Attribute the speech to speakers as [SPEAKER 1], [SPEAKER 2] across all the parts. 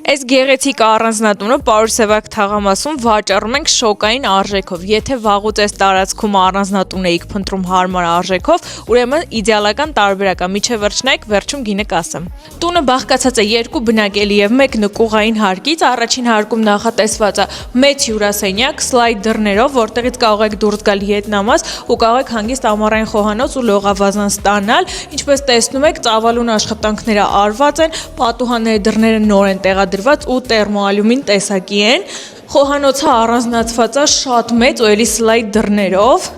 [SPEAKER 1] Այս գեղեցիկ առանձնատունը Պարուր Սևակ թաղամասում վաճառում ենք շոկային արժեքով։ Եթե վաղուց այս տարածքում առանձնատուն էիք փնտրում հարմար արժեքով, ուրեմն իդեալական տարբերակ է, միջև վերջ նայեք, վերջում գինը կասեմ։ Տունը բաղկացած է 2 բնակելի եւ 1 նկուղային հարկից, առաջին հարկում նախատեսված է մեծ հյուրասենյակ, սլայդ դռներով, որտեղից կարող եք դուրս գալ ետնամաս ու կարող եք հանգիստ ամառային խոհանոց ու լողավազան ստանալ, ինչպես տեսնում եք, ծավալուն աշխատանքները արված են, պատուհանների դռները նոր են տեղադրված ու տերմոալյումին տեսակի են, խոհանոցը առանձնացված է շատ մեծ ու էլի սլայդ դռներով,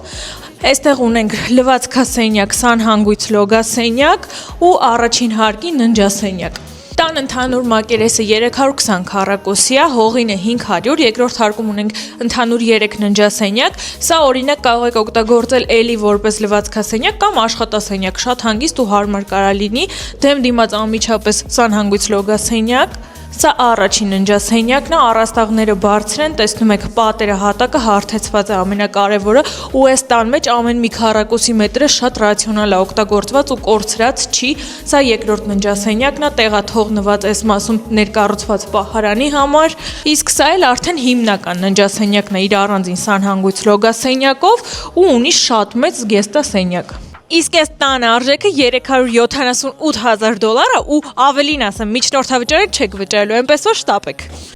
[SPEAKER 1] այստեղ ունենք լվացքասենյակ, սանհանգույց լոգասենյակ ու առաջին հարկի ննջասենյակ։ Տան ընդհանուր մակերեսը 320 քառակուսի է, հողինը 500, երկրորդ հարկում ունենք ընդհանուր 3 ննջասենյակ, սա օրինակ կարող եք օգտագործել էլի որպես լվացքասենյակ կամ աշխատասենյակ, շատ հանգիստ ու հարմար կարա լինի, դեմ դիմաց անմիջապես սանհանգույց լոգասենյակ, սա առաջին ննջասենյակն է, առաստաղները բարձր են, տեսնում եք պատերը հատակը հարթեցված է ամենակարևորը ու այս տան մեջ ամեն մի քառակուսի մետրը շատ ռացիոնալ է օգտագործված ու կորցրած չի, սա երկրորդ ննջասենյակն է, տեղաթողնված այս մասում ներկառուցված պահարանի համար, իսկ սա էլ արդեն հիմնական ննջասենյակն է իր առանձին սանհանգույց լոգասենյակով ու ունի շատ մեծ զգեստասենյակ։ Իսկ այս տան արժեքը $378,000 ու ավելին ասեմ, միջնորդավճարը չեք վճարելու, այնպես որ շտապեք։